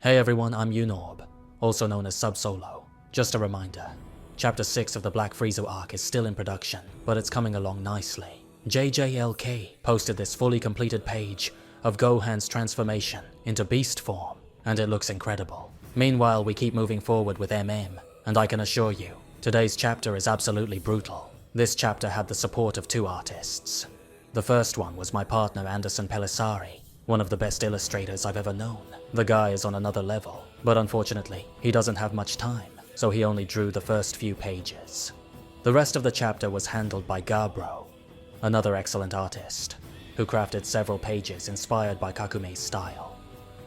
Hey everyone, I'm Unorb, also known as Sub-Solo. Just a reminder, Chapter 6 of the Black Frieza arc is still in production, but it's coming along nicely. JJLK posted this fully completed page of Gohan's transformation into beast form, and it looks incredible. Meanwhile, we keep moving forward with MM, and I can assure you, today's chapter is absolutely brutal. This chapter had the support of 2 artists. The first one was my partner Anderson Pelissari, one of the best illustrators I've ever known. The guy is on another level, but unfortunately, he doesn't have much time, so he only drew the first few pages. The rest of the chapter was handled by Gabro, another excellent artist, who crafted several pages inspired by Kakume's style.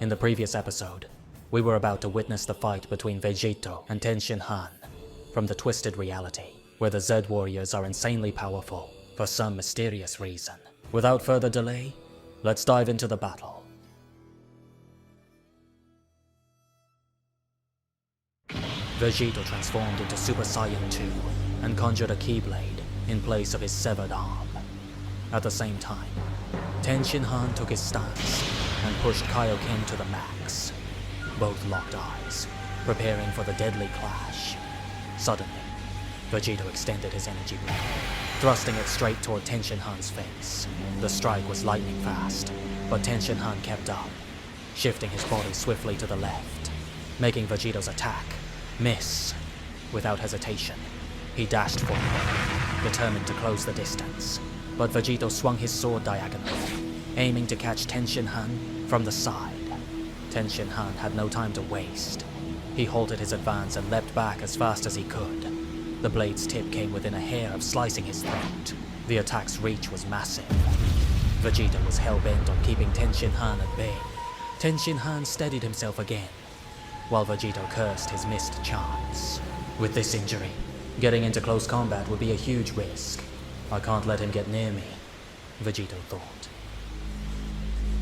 In the previous episode, we were about to witness the fight between Vegetto and Tien Han from the Twisted Reality, where the Z Warriors are insanely powerful for some mysterious reason. Without further delay, let's dive into the battle. Vegetto transformed into Super Saiyan 2 and conjured a Keyblade in place of his severed arm. At the same time, Tien Han took his stance and pushed Kaioken to the max. Both locked eyes, preparing for the deadly clash. Suddenly, Vegetto extended his energy blade, thrusting it straight toward Tien Han's face. The strike was lightning fast, but Tien Han kept up, shifting his body swiftly to the left, making Vegetto's attack miss. Without hesitation, he dashed forward, determined to close the distance. But Vegetto swung his sword diagonally, aiming to catch Tien Han from the side. Tien Han had no time to waste. He halted his advance and leapt back as fast as he could. The blade's tip came within a hair of slicing his throat. The attack's reach was massive. Vegetto was hell-bent on keeping Tien Han at bay. Tien Han steadied himself again, while Vegetto cursed his missed chance. With this injury, getting into close combat would be a huge risk. I can't let him get near me, Vegetto thought.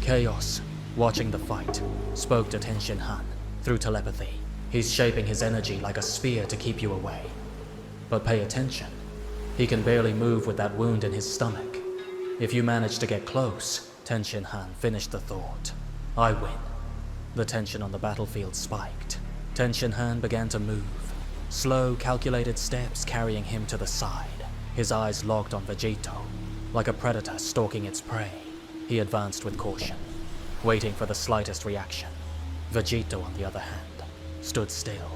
Chaos, watching the fight, spoke to Tien Han through telepathy. He's shaping his energy like a spear to keep you away. But pay attention. He can barely move with that wound in his stomach. If you manage to get close, Tien Han finished the thought. I win. The tension on the battlefield spiked. Tien Han began to move, slow, calculated steps carrying him to the side. His eyes locked on Vegetto, like a predator stalking its prey. He advanced with caution, waiting for the slightest reaction. Vegetto, on the other hand, stood still,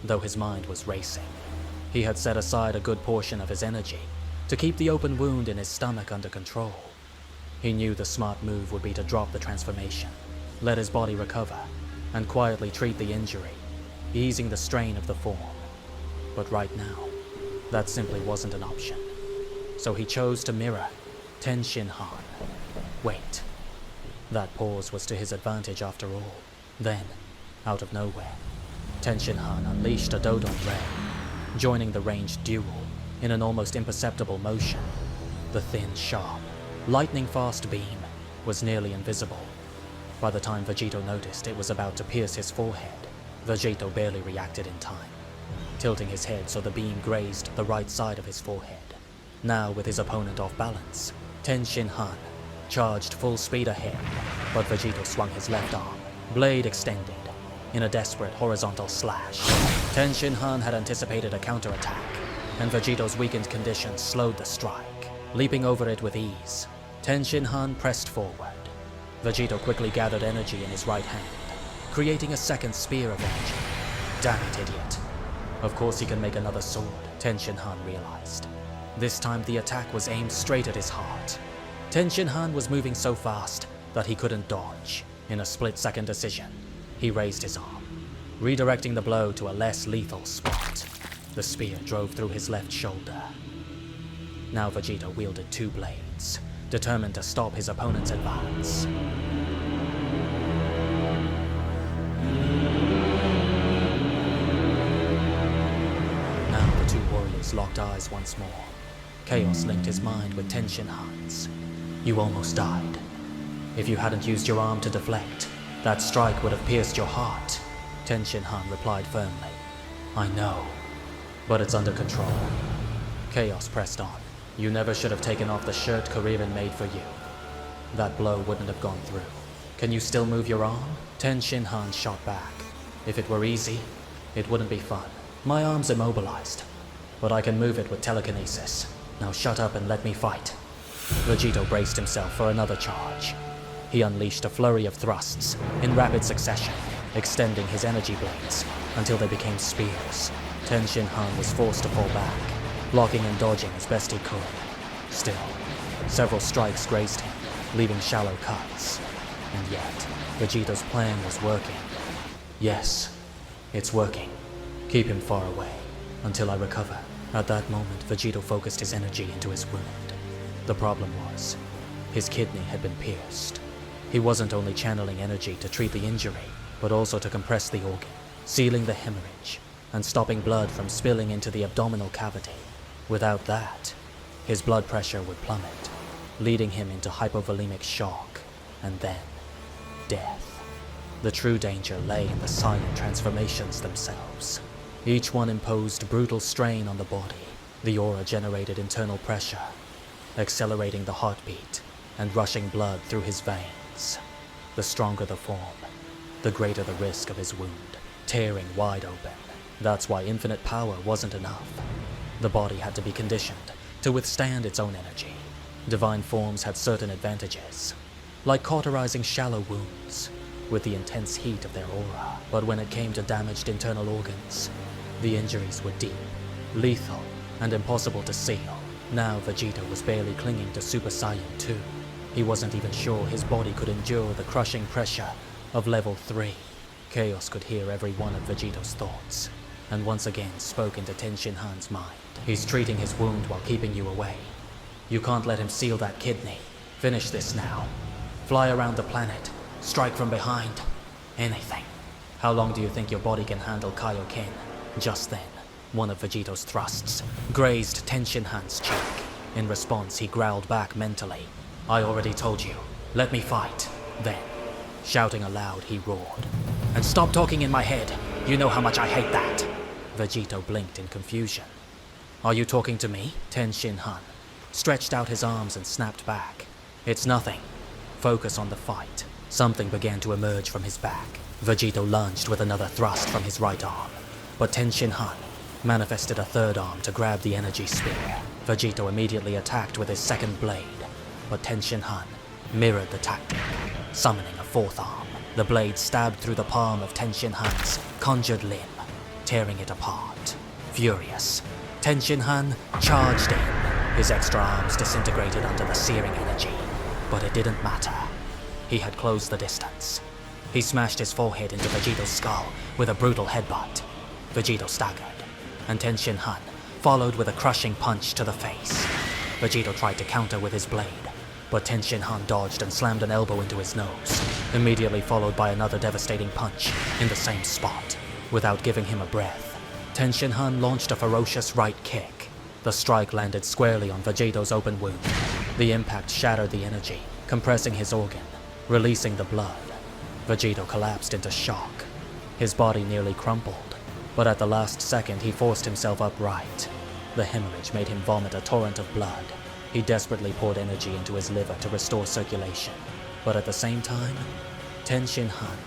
though his mind was racing. He had set aside a good portion of his energy to keep the open wound in his stomach under control. He knew the smart move would be to drop the transformation, let his body recover, and quietly treat the injury, easing the strain of the form. But right now, that simply wasn't an option. So he chose to mirror Tien Han. Wait. That pause was to his advantage after all. Then, out of nowhere, Tien Han unleashed a Dodon Ray, joining the ranged duel in an almost imperceptible motion. The thin, sharp, lightning-fast beam was nearly invisible. By the time Vegetto noticed it was about to pierce his forehead, Vegetto barely reacted in time, tilting his head so the beam grazed the right side of his forehead. Now, with his opponent off balance, Tien Han charged full speed ahead, but Vegetto swung his left arm, blade extended, in a desperate horizontal slash. Tien Han had anticipated a counterattack, and Vegetto's weakened condition slowed the strike. Leaping over it with ease, Tien Han pressed forward. Vegetto quickly gathered energy in his right hand, creating a second spear of energy. Damn it, idiot. Of course he can make another sword, Tien Han realized. This time the attack was aimed straight at his heart. Tien Han was moving so fast that he couldn't dodge. In a split-second decision, he raised his arm, redirecting the blow to a less lethal spot. The spear drove through his left shoulder. Now Vegetto wielded 2 blades, determined to stop his opponent's advance. Now the 2 warriors locked eyes once more. Chaos linked his mind with Tien Han's. You almost died. If you hadn't used your arm to deflect, that strike would have pierced your heart, Tien Han replied firmly. I know, but it's under control. Chaos pressed on. You never should have taken off the shirt Kuririn made for you. That blow wouldn't have gone through. Can you still move your arm? Tien Han shot back. If it were easy, it wouldn't be fun. My arm's immobilized, but I can move it with telekinesis. Now shut up and let me fight. Vegetto braced himself for another charge. He unleashed a flurry of thrusts in rapid succession, extending his energy blades until they became spears. Tien Han was forced to fall back, blocking and dodging as best he could. Still, several strikes grazed him, leaving shallow cuts. And yet, Vegetto's plan was working. Yes, it's working. Keep him far away, until I recover. At that moment, Vegetto focused his energy into his wound. The problem was, his kidney had been pierced. He wasn't only channeling energy to treat the injury, but also to compress the organ, sealing the hemorrhage, and stopping blood from spilling into the abdominal cavity. Without that, his blood pressure would plummet, leading him into hypovolemic shock, and then death. The true danger lay in the silent transformations themselves. Each one imposed brutal strain on the body. The aura generated internal pressure, accelerating the heartbeat and rushing blood through his veins. The stronger the form, the greater the risk of his wound, tearing wide open. That's why infinite power wasn't enough. The body had to be conditioned to withstand its own energy. Divine forms had certain advantages, like cauterizing shallow wounds with the intense heat of their aura. But when it came to damaged internal organs, the injuries were deep, lethal, and impossible to seal. Now Vegetto was barely clinging to Super Saiyan 2. He wasn't even sure his body could endure the crushing pressure of level 3. Chaos could hear every one of Vegetto's thoughts, and once again spoke into Tien Han's mind. He's treating his wound while keeping you away. You can't let him seal that kidney. Finish this now. Fly around the planet. Strike from behind. Anything. How long do you think your body can handle Kaioken? Just then, one of Vegetto's thrusts grazed Tien Han's cheek. In response, he growled back mentally. I already told you. Let me fight. Then, shouting aloud, he roared. And stop talking in my head. You know how much I hate that. Vegetto blinked in confusion. Are you talking to me? Tien Han stretched out his arms and snapped back. It's nothing. Focus on the fight. Something began to emerge from his back. Vegetto lunged with another thrust from his right arm, but Tien Han manifested a third arm to grab the energy spear. Vegetto immediately attacked with his second blade, but Tien Han mirrored the tactic, summoning a fourth arm. The blade stabbed through the palm of Tien Han's conjured limb, tearing it apart. Furious, Tien Han charged in. His extra arms disintegrated under the searing energy, but it didn't matter. He had closed the distance. He smashed his forehead into Vegetto's skull with a brutal headbutt. Vegetto staggered, and Tien Han followed with a crushing punch to the face. Vegetto tried to counter with his blade, but Tien Han dodged and slammed an elbow into his nose, immediately followed by another devastating punch in the same spot. Without giving him a breath, Tien Han launched a ferocious right kick. The strike landed squarely on Vegetto's open wound. The impact shattered the energy, compressing his organ, releasing the blood. Vegetto collapsed into shock. His body nearly crumpled, but at the last second he forced himself upright. The hemorrhage made him vomit a torrent of blood. He desperately poured energy into his liver to restore circulation, but at the same time, Tien Han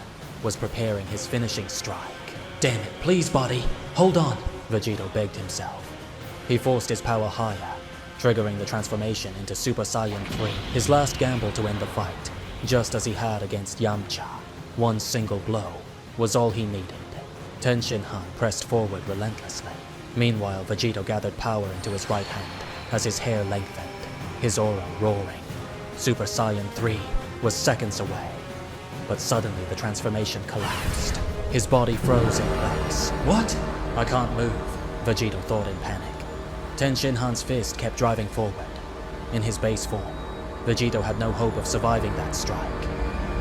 was preparing his finishing strike. Damn it, please body, hold on, Vegetto begged himself. He forced his power higher, triggering the transformation into Super Saiyan 3, his last gamble to end the fight, just as he had against Yamcha. One single blow was all he needed. Tien Han pressed forward relentlessly. Meanwhile, Vegetto gathered power into his right hand as his hair lengthened, his aura roaring. Super Saiyan 3 was seconds away, but suddenly the transformation collapsed. His body froze in place. What? I can't move, Vegetto thought in panic. Tien Han's fist kept driving forward. In his base form, Vegetto had no hope of surviving that strike.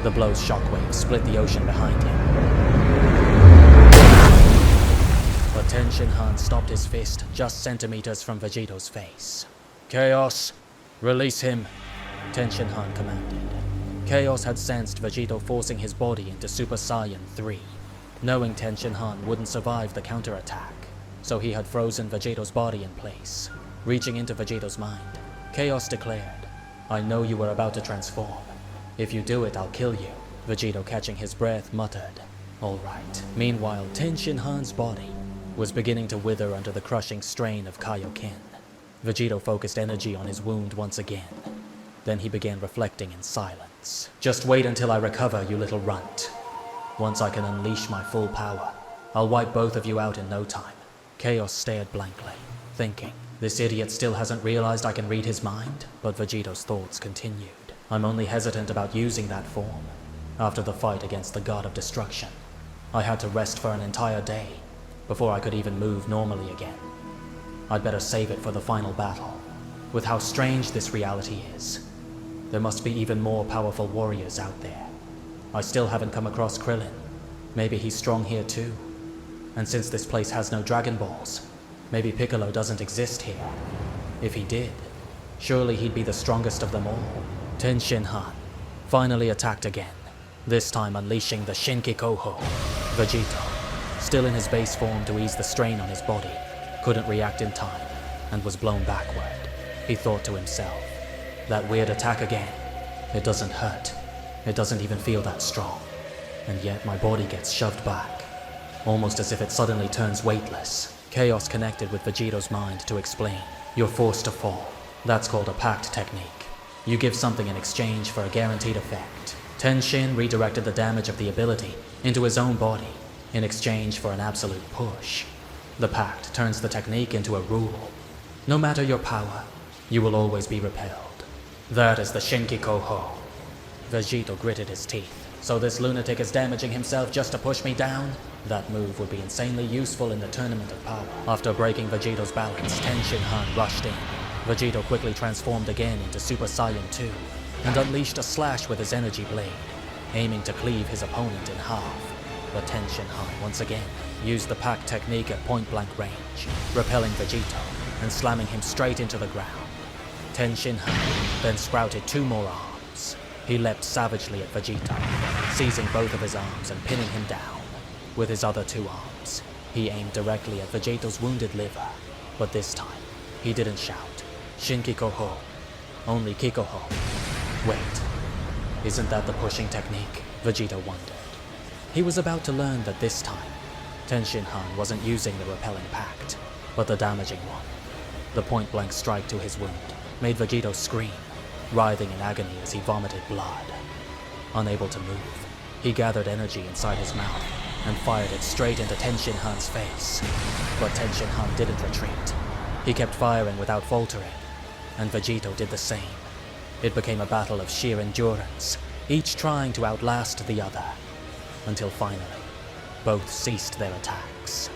The blow's shockwave split the ocean behind him. But Tien Han stopped his fist just centimeters from Vegetto's face. Chaos, release him, Tien Han commanded. Chaos had sensed Vegetto forcing his body into Super Saiyan 3, knowing Tien Han wouldn't survive the counterattack, so he had frozen Vegetto's body in place. Reaching into Vegetto's mind, Chaos declared, I know you were about to transform. If you do it, I'll kill you. Vegetto, catching his breath, muttered, "All right." Meanwhile, Tien Han's body was beginning to wither under the crushing strain of Kaioken. Vegetto focused energy on his wound once again. Then he began reflecting in silence. "Just wait until I recover, you little runt. Once I can unleash my full power, I'll wipe both of you out in no time." Chaos stared blankly, thinking, this idiot still hasn't realized I can read his mind? But Vegetto's thoughts continued. "I'm only hesitant about using that form. After the fight against the god of destruction, I had to rest for an entire day before I could even move normally again. I'd better save it for the final battle. With how strange this reality is, there must be even more powerful warriors out there. I still haven't come across Krillin. Maybe he's strong here too. And since this place has no Dragon Balls, maybe Piccolo doesn't exist here. If he did, surely he'd be the strongest of them all." Tien Han finally attacked again, this time unleashing the Shinkikoho. Vegetto, still in his base form to ease the strain on his body, couldn't react in time and was blown backward. He thought to himself, that weird attack again. It doesn't hurt. It doesn't even feel that strong. And yet my body gets shoved back, almost as if it suddenly turns weightless. Chaos connected with Vegetto's mind to explain. "You're forced to fall. That's called a pact technique. You give something in exchange for a guaranteed effect." Tien redirected the damage of the ability into his own body in exchange for an absolute push. The pact turns the technique into a rule. No matter your power, you will always be repelled. That is the Shinkikoho. Vegetto gritted his teeth. "So this lunatic is damaging himself just to push me down? That move would be insanely useful in the Tournament of Power." After breaking Vegetto's balance, Tien Han rushed in. Vegetto quickly transformed again into Super Saiyan 2 and unleashed a slash with his energy blade, aiming to cleave his opponent in half. But Tien Han once again used the pact technique at point-blank range, repelling Vegetto and slamming him straight into the ground. Tien Han then sprouted 2 more arms. He leapt savagely at Vegetto, seizing both of his arms and pinning him down. With his other 2 arms, he aimed directly at Vegetto's wounded liver, but this time, he didn't shout, "Shinkikoho," only Kikoho. Wait, isn't that the pushing technique? Vegetto wondered. He was about to learn that this time, Tien Han wasn't using the repelling pact, but the damaging one. The point-blank strike to his wound made Vegetto scream, writhing in agony as he vomited blood. Unable to move, he gathered energy inside his mouth and fired it straight into Tien Han's face. But Tien Han didn't retreat. He kept firing without faltering, and Vegetto did the same. It became a battle of sheer endurance, each trying to outlast the other, until finally, both ceased their attacks.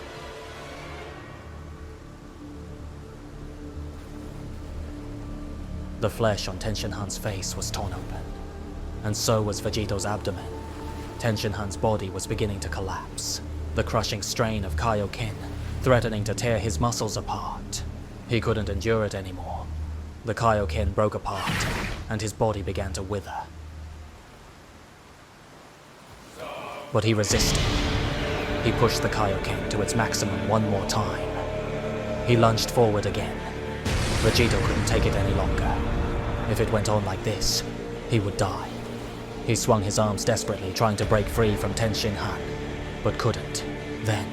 The flesh on Tien Han's face was torn open, and so was Vegetto's abdomen. Tien Han's body was beginning to collapse, the crushing strain of Kaioken threatening to tear his muscles apart. He couldn't endure it anymore. The Kaioken broke apart, and his body began to wither. But he resisted. He pushed the Kaioken to its maximum one more time. He lunged forward again. Vegetto couldn't take it any longer. If it went on like this, he would die. He swung his arms desperately, trying to break free from Tien Han, but couldn't. Then,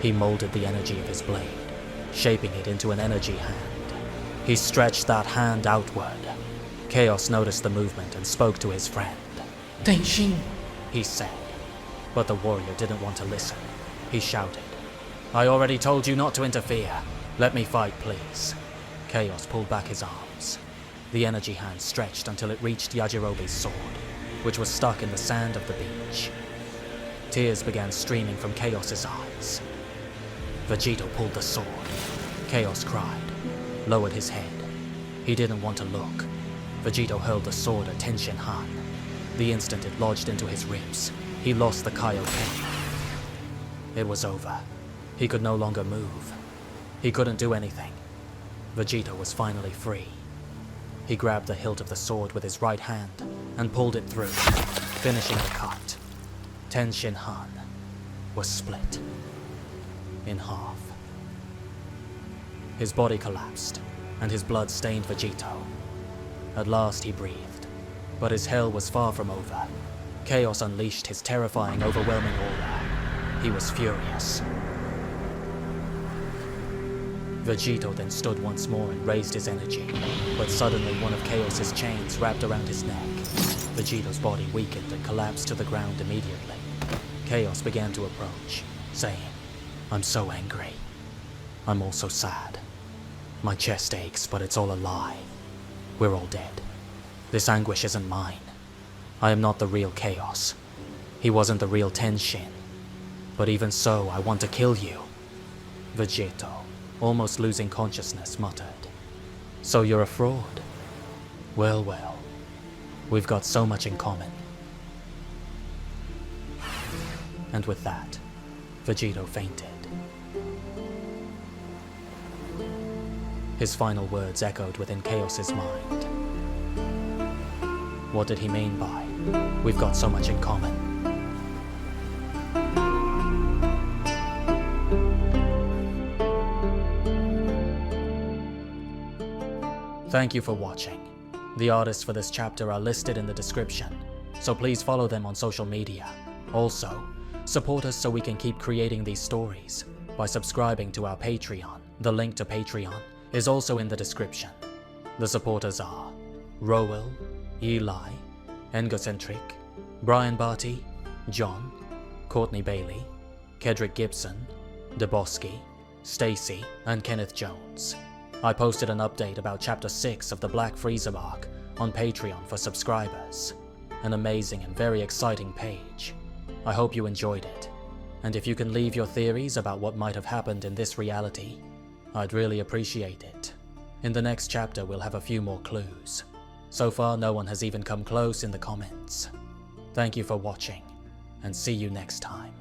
he molded the energy of his blade, shaping it into an energy hand. He stretched that hand outward. Chaos noticed the movement and spoke to his friend. "Tien," he said. But the warrior didn't want to listen. He shouted, "I already told you not to interfere. Let me fight, please." Chaos pulled back his arms. The energy hand stretched until it reached Yajirobe's sword, which was stuck in the sand of the beach. Tears began streaming from Chaos's eyes. Vegetto pulled the sword. Chaos cried, lowered his head. He didn't want to look. Vegetto hurled the sword at Tien Han. The instant it lodged into his ribs, he lost the Kaioken. It was over. He could no longer move. He couldn't do anything. Vegetto was finally free. He grabbed the hilt of the sword with his right hand and pulled it through, finishing the cut. Tien Han was split in half. His body collapsed, and his blood stained Vegetto. At last he breathed, but his hell was far from over. Chaos unleashed his terrifying, overwhelming aura. He was furious. Vegetto then stood once more and raised his energy, but suddenly one of Chaos's chains wrapped around his neck. Vegetto's body weakened and collapsed to the ground immediately. Chaos began to approach, saying, "I'm so angry. I'm also sad. My chest aches, but it's all a lie. We're all dead. This anguish isn't mine. I am not the real Chaos. He wasn't the real Tien. But even so, I want to kill you." Vegetto, almost losing consciousness, muttered, "So you're a fraud? Well, well. We've got so much in common." And with that, Vegetto fainted. His final words echoed within Chaos's mind. What did he mean by, "We've got so much in common"? Thank you for watching. The artists for this chapter are listed in the description, so please follow them on social media. Also, support us so we can keep creating these stories by subscribing to our Patreon. The link to Patreon is also in the description. The supporters are Rowell, Eli, Engocentric, Brian Barty, John, Courtney Bailey, Kedrick Gibson, DeBosky, Stacy, and Kenneth Jones. I posted an update about Chapter 6 of the Black Freezer arc on Patreon for subscribers. An amazing and very exciting page. I hope you enjoyed it, and if you can leave your theories about what might have happened in this reality, I'd really appreciate it. In the next chapter we'll have a few more clues. So far no one has even come close in the comments. Thank you for watching, and see you next time.